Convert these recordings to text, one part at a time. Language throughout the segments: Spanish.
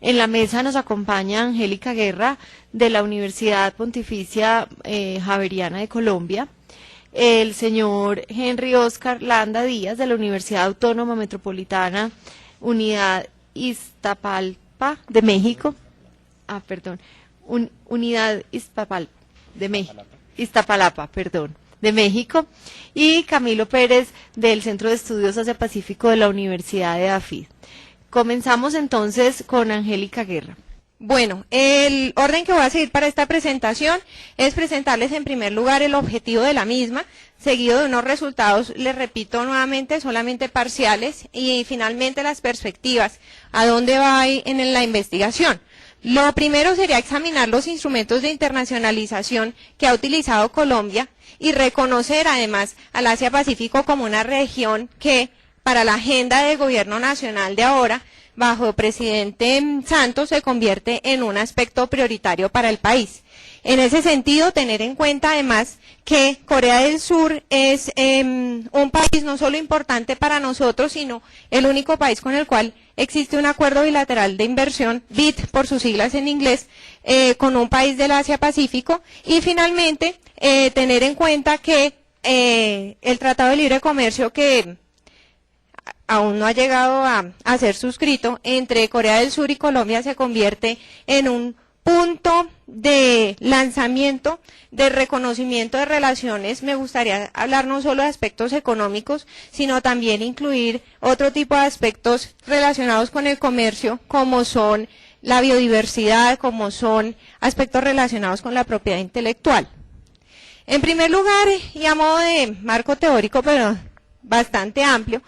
En la mesa nos acompaña Angélica Guerra de la Universidad Pontificia Javeriana de Colombia, el señor Henry Oscar Landa Díaz de la Universidad Autónoma Metropolitana Unidad Iztapalapa de México, Unidad Iztapalapa, de México, y Camilo Pérez del Centro de Estudios Asia-Pacífico de la Universidad de AFID. Comenzamos entonces con Angélica Guerra. Bueno, el orden que voy a seguir para esta presentación es presentarles en primer lugar el objetivo de la misma, seguido de unos resultados, les repito nuevamente, solamente parciales, y finalmente las perspectivas, a dónde va en la investigación. Lo primero sería examinar los instrumentos de internacionalización que ha utilizado Colombia y reconocer además al Asia-Pacífico como una región que, para la agenda de gobierno nacional de ahora, bajo el presidente Santos, se convierte en un aspecto prioritario para el país. En ese sentido, tener en cuenta además que Corea del Sur es un país no solo importante para nosotros, sino el único país con el cual existe un acuerdo bilateral de inversión, BIT por sus siglas en inglés, con un país del Asia-Pacífico. Y finalmente, tener en cuenta que el Tratado de Libre Comercio, que aún no ha llegado a ser suscrito, entre Corea del Sur y Colombia, se convierte en un punto de lanzamiento, de reconocimiento de relaciones. Me gustaría hablar no solo de aspectos económicos, sino también incluir otro tipo de aspectos relacionados con el comercio, como son la biodiversidad, como son aspectos relacionados con la propiedad intelectual. En primer lugar, y a modo de marco teórico, pero bastante amplio,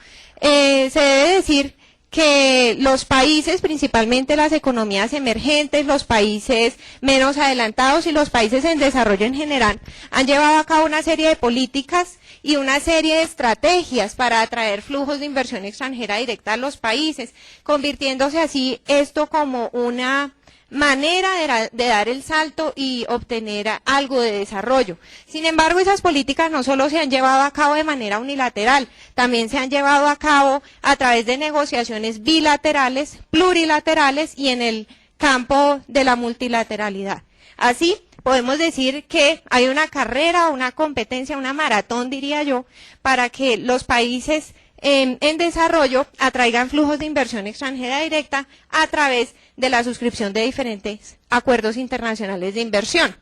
se debe decir que los países, principalmente las economías emergentes, los países menos adelantados y los países en desarrollo en general, han llevado a cabo una serie de políticas y una serie de estrategias para atraer flujos de inversión extranjera directa a los países, convirtiéndose así esto como una manera de dar el salto y obtener algo de desarrollo. Sin embargo, esas políticas no solo se han llevado a cabo de manera unilateral, también se han llevado a cabo a través de negociaciones bilaterales, plurilaterales y en el campo de la multilateralidad. Así, podemos decir que hay una carrera, una competencia, una maratón, diría yo, para que los países en desarrollo atraigan flujos de inversión extranjera directa a través de la suscripción de diferentes acuerdos internacionales de inversión.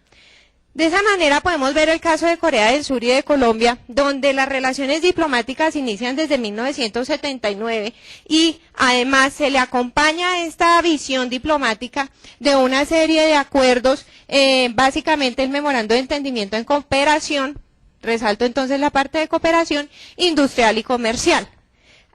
De esa manera podemos ver el caso de Corea del Sur y de Colombia, donde las relaciones diplomáticas inician desde 1979 y además se le acompaña a esta visión diplomática de una serie de acuerdos, básicamente el memorando de entendimiento en cooperación. Resalto entonces la parte de cooperación industrial y comercial.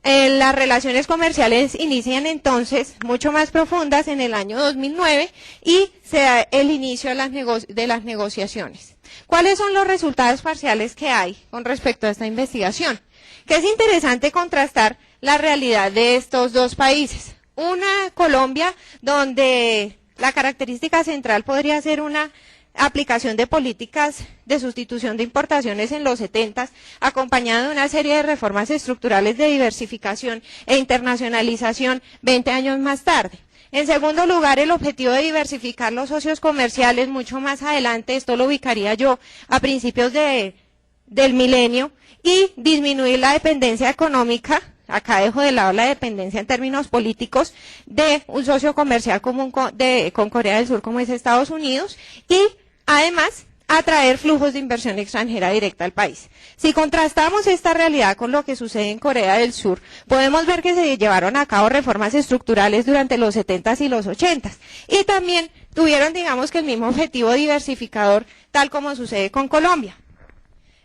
Las relaciones comerciales inician entonces mucho más profundas en el año 2009 y se da el inicio de las negociaciones. ¿Cuáles son los resultados parciales que hay con respecto a esta investigación? Que es interesante contrastar la realidad de estos dos países. Una, Colombia, donde la característica central podría ser una aplicación de políticas de sustitución de importaciones en los 70, acompañada de una serie de reformas estructurales de diversificación e internacionalización 20 años más tarde. En segundo lugar, el objetivo de diversificar los socios comerciales mucho más adelante, esto lo ubicaría yo a principios del milenio, y disminuir la dependencia económica. Acá dejo de lado la dependencia en términos políticos de un socio comercial común con Corea del Sur como es Estados Unidos, y además atraer flujos de inversión extranjera directa al país. Si contrastamos esta realidad con lo que sucede en Corea del Sur, podemos ver que se llevaron a cabo reformas estructurales durante los 70s y los 80s, y también tuvieron, digamos, que el mismo objetivo diversificador, tal como sucede con Colombia.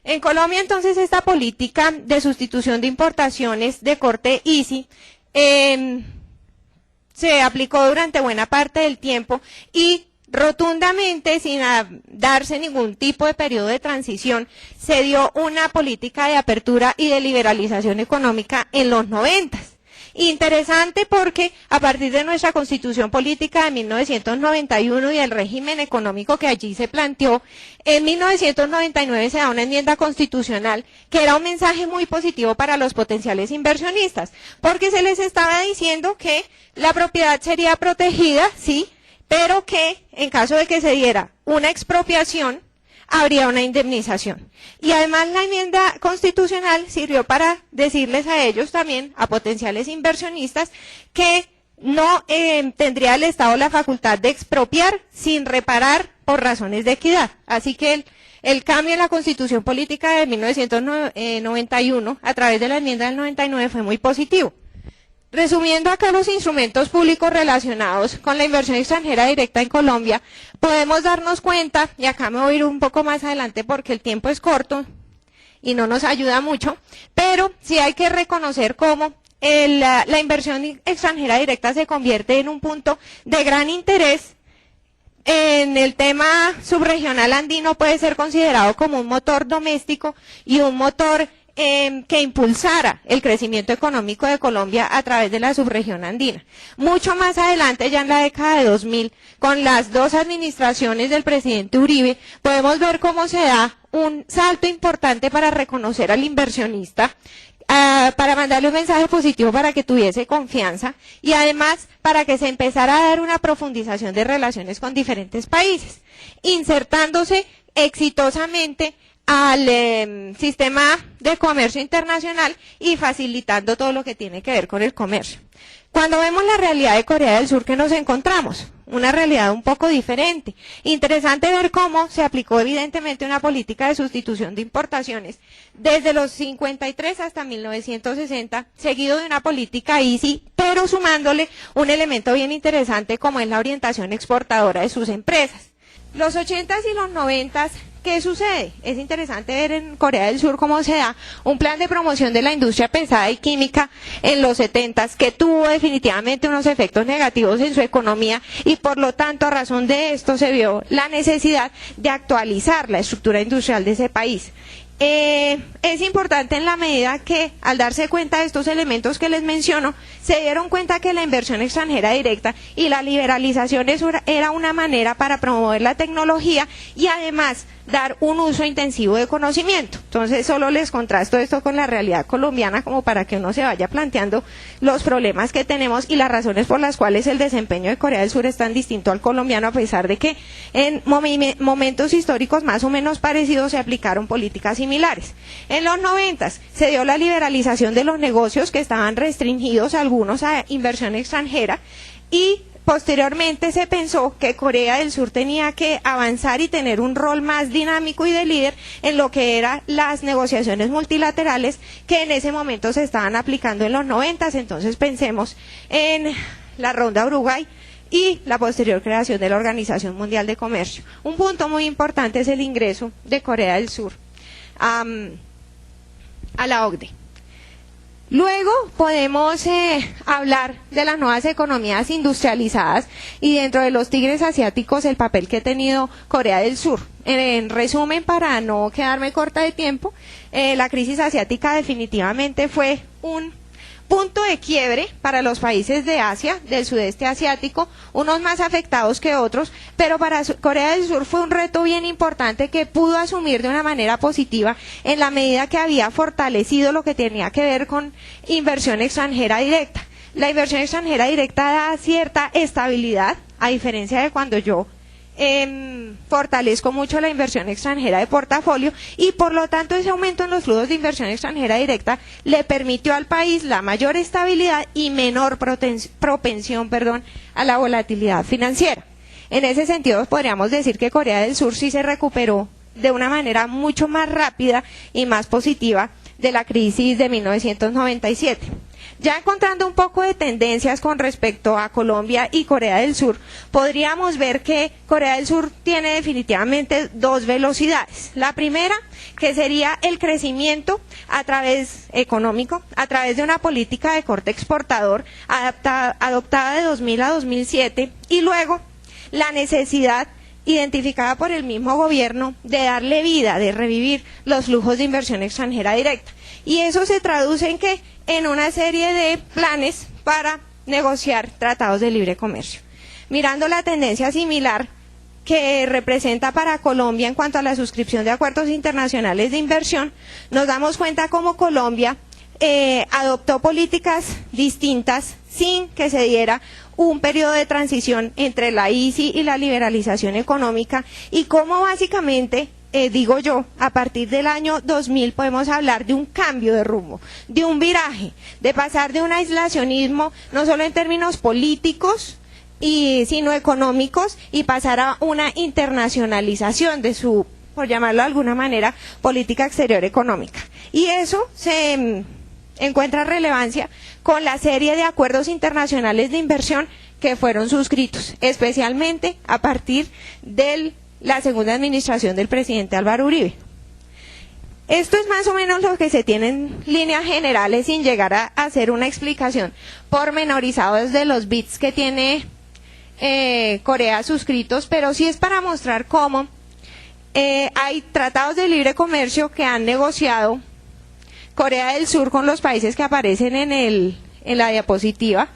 En Colombia, entonces, esta política de sustitución de importaciones de corte ICI se aplicó durante buena parte del tiempo y rotundamente, sin darse ningún tipo de periodo de transición, se dio una política de apertura y de liberalización económica en los 90. Interesante porque a partir de nuestra Constitución Política de 1991 y el régimen económico que allí se planteó, en 1999 se da una enmienda constitucional que era un mensaje muy positivo para los potenciales inversionistas, porque se les estaba diciendo que la propiedad sería protegida, sí, pero que en caso de que se diera una expropiación, habría una indemnización. Y además la enmienda constitucional sirvió para decirles a ellos también, a potenciales inversionistas, que no tendría el Estado la facultad de expropiar sin reparar por razones de equidad. Así que el cambio en la Constitución Política de 1991, a través de la enmienda del 99, fue muy positivo. Resumiendo acá los instrumentos públicos relacionados con la inversión extranjera directa en Colombia, podemos darnos cuenta, y acá me voy a ir un poco más adelante porque el tiempo es corto y no nos ayuda mucho, pero sí hay que reconocer cómo la inversión extranjera directa se convierte en un punto de gran interés. En el tema subregional andino puede ser considerado como un motor doméstico y un motor que impulsara el crecimiento económico de Colombia a través de la subregión andina. Mucho más adelante, ya en la década de 2000, con las dos administraciones del presidente Uribe, podemos ver cómo se da un salto importante para reconocer al inversionista, para mandarle un mensaje positivo para que tuviese confianza y además para que se empezara a dar una profundización de relaciones con diferentes países, insertándose exitosamente al sistema de comercio internacional y facilitando todo lo que tiene que ver con el comercio. Cuando vemos la realidad de Corea del Sur, ¿qué nos encontramos? Una realidad un poco diferente. Interesante ver cómo se aplicó evidentemente una política de sustitución de importaciones desde los 53 hasta 1960, seguido de una política easy, pero sumándole un elemento bien interesante como es la orientación exportadora de sus empresas. Los 80s y los 90s, ¿qué sucede? Es interesante ver en Corea del Sur cómo se da un plan de promoción de la industria pesada y química en los 70s que tuvo definitivamente unos efectos negativos en su economía y por lo tanto a razón de esto se vio la necesidad de actualizar la estructura industrial de ese país. Es importante en la medida que al darse cuenta de estos elementos que les menciono, se dieron cuenta que la inversión extranjera directa y la liberalización era una manera para promover la tecnología y además dar un uso intensivo de conocimiento. Entonces solo les contrasto esto con la realidad colombiana como para que uno se vaya planteando los problemas que tenemos y las razones por las cuales el desempeño de Corea del Sur es tan distinto al colombiano, a pesar de que en momentos históricos más o menos parecidos se aplicaron políticas similares. En los 90s se dio la liberalización de los negocios que estaban restringidos algunos a inversión extranjera y posteriormente se pensó que Corea del Sur tenía que avanzar y tener un rol más dinámico y de líder en lo que eran las negociaciones multilaterales que en ese momento se estaban aplicando en los 90s. Entonces pensemos en la Ronda Uruguay y la posterior creación de la Organización Mundial de Comercio. Un punto muy importante es el ingreso de Corea del Sur a la OCDE. Luego podemos hablar de las nuevas economías industrializadas y dentro de los tigres asiáticos el papel que ha tenido Corea del Sur. En resumen, para no quedarme corta de tiempo, la crisis asiática definitivamente fue un punto de quiebre para los países de Asia, del sudeste asiático, unos más afectados que otros, pero para Corea del Sur fue un reto bien importante que pudo asumir de una manera positiva en la medida que había fortalecido lo que tenía que ver con inversión extranjera directa. La inversión extranjera directa da cierta estabilidad, a diferencia de cuando yo fortalezco mucho la inversión extranjera de portafolio y por lo tanto ese aumento en los flujos de inversión extranjera directa le permitió al país la mayor estabilidad y menor propensión a la volatilidad financiera. En ese sentido podríamos decir que Corea del Sur sí se recuperó de una manera mucho más rápida y más positiva de la crisis de 1997. Ya encontrando un poco de tendencias con respecto a Colombia y Corea del Sur, podríamos ver que Corea del Sur tiene definitivamente dos velocidades. La primera, que sería el crecimiento económico, a través de una política de corte exportador adoptada de 2000 a 2007, y luego la necesidad identificada por el mismo gobierno, de darle vida, de revivir los flujos de inversión extranjera directa. Y eso se traduce en ¿qué? En una serie de planes para negociar tratados de libre comercio. Mirando la tendencia similar que representa para Colombia en cuanto a la suscripción de acuerdos internacionales de inversión, nos damos cuenta cómo Colombia adoptó políticas distintas sin que se diera un periodo de transición entre la ICI y la liberalización económica, y cómo básicamente, digo yo, a partir del año 2000 podemos hablar de un cambio de rumbo, de un viraje, de pasar de un aislacionismo no solo en términos políticos, sino económicos, y pasar a una internacionalización de su, por llamarlo de alguna manera, política exterior económica. Y eso se encuentra relevancia con la serie de acuerdos internacionales de inversión que fueron suscritos, especialmente a partir de la segunda administración del presidente Álvaro Uribe. Esto es más o menos lo que se tiene en líneas generales, sin llegar a hacer una explicación pormenorizada de los bits que tiene Corea suscritos, pero sí es para mostrar cómo hay tratados de libre comercio que han negociado Corea del Sur con los países que aparecen en la diapositiva.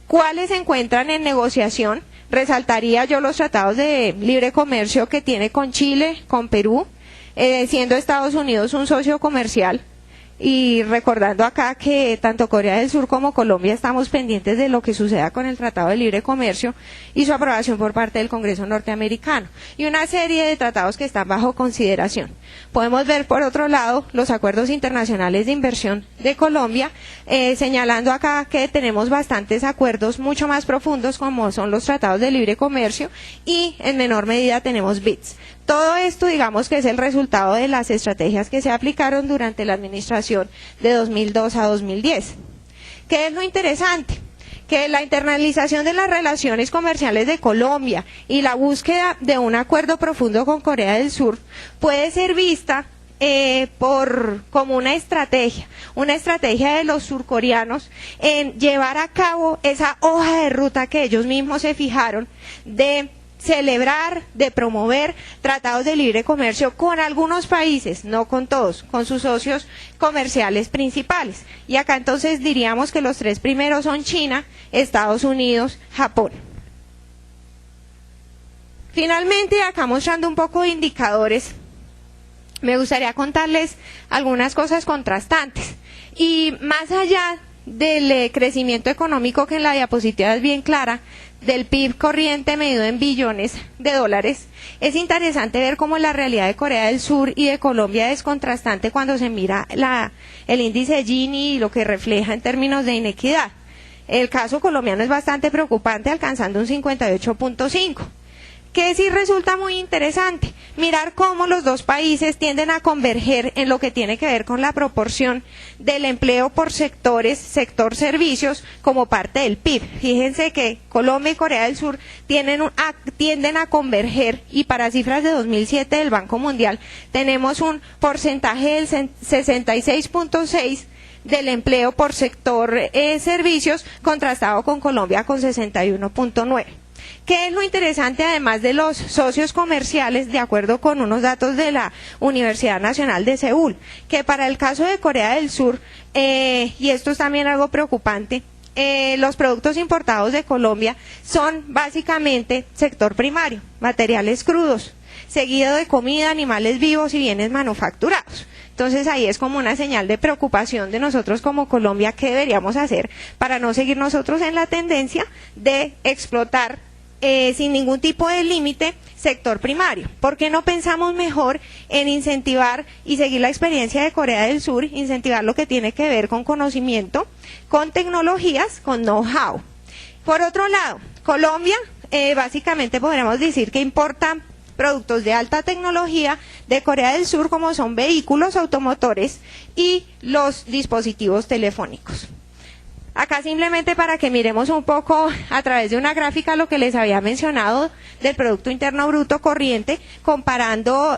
¿Cuáles se encuentran en negociación? Resaltaría yo los tratados de libre comercio que tiene con Chile, con Perú, siendo Estados Unidos un socio comercial. Y recordando acá que tanto Corea del Sur como Colombia estamos pendientes de lo que suceda con el Tratado de Libre Comercio y su aprobación por parte del Congreso norteamericano, y una serie de tratados que están bajo consideración. Podemos ver por otro lado los acuerdos internacionales de inversión de Colombia, señalando acá que tenemos bastantes acuerdos mucho más profundos, como son los tratados de libre comercio, y en menor medida tenemos BITs. Todo esto, digamos, que es el resultado de las estrategias que se aplicaron durante la administración de 2002 a 2010. ¿Qué es lo interesante? Que la internalización de las relaciones comerciales de Colombia y la búsqueda de un acuerdo profundo con Corea del Sur puede ser vista como una estrategia de los surcoreanos en llevar a cabo esa hoja de ruta que ellos mismos se fijaron de celebrar, de promover tratados de libre comercio con algunos países, no con todos, con sus socios comerciales principales. Y acá entonces diríamos que los tres primeros son China, Estados Unidos, Japón. Finalmente, acá mostrando un poco de indicadores, me gustaría contarles algunas cosas contrastantes. Y más allá del crecimiento económico, que en la diapositiva es bien clara, del PIB corriente medido en billones de dólares, es interesante ver cómo la realidad de Corea del Sur y de Colombia es contrastante cuando se mira el índice Gini y lo que refleja en términos de inequidad. El caso colombiano es bastante preocupante, alcanzando un 58.5. Que sí resulta muy interesante mirar cómo los dos países tienden a converger en lo que tiene que ver con la proporción del empleo por sectores, sector servicios, como parte del PIB. Fíjense que Colombia y Corea del Sur tienden a converger, y para cifras de 2007 del Banco Mundial tenemos un porcentaje del 66.6 del empleo por sector servicios, contrastado con Colombia con 61.9. ¿Qué es lo interesante además de los socios comerciales? De acuerdo con unos datos de la Universidad Nacional de Seúl, que para el caso de Corea del Sur, y esto es también algo preocupante, los productos importados de Colombia son básicamente sector primario, materiales crudos, seguido de comida, animales vivos y bienes manufacturados. Entonces ahí es como una señal de preocupación de nosotros como Colombia, qué deberíamos hacer para no seguir nosotros en la tendencia de explotar sin ningún tipo de límite sector primario. ¿Por qué no pensamos mejor en incentivar y seguir la experiencia de Corea del Sur, incentivar lo que tiene que ver con conocimiento, con tecnologías, con know-how? Por otro lado, Colombia básicamente podríamos decir que importa productos de alta tecnología de Corea del Sur, como son vehículos automotores y los dispositivos telefónicos. Acá simplemente para que miremos un poco a través de una gráfica lo que les había mencionado del Producto Interno Bruto corriente, comparando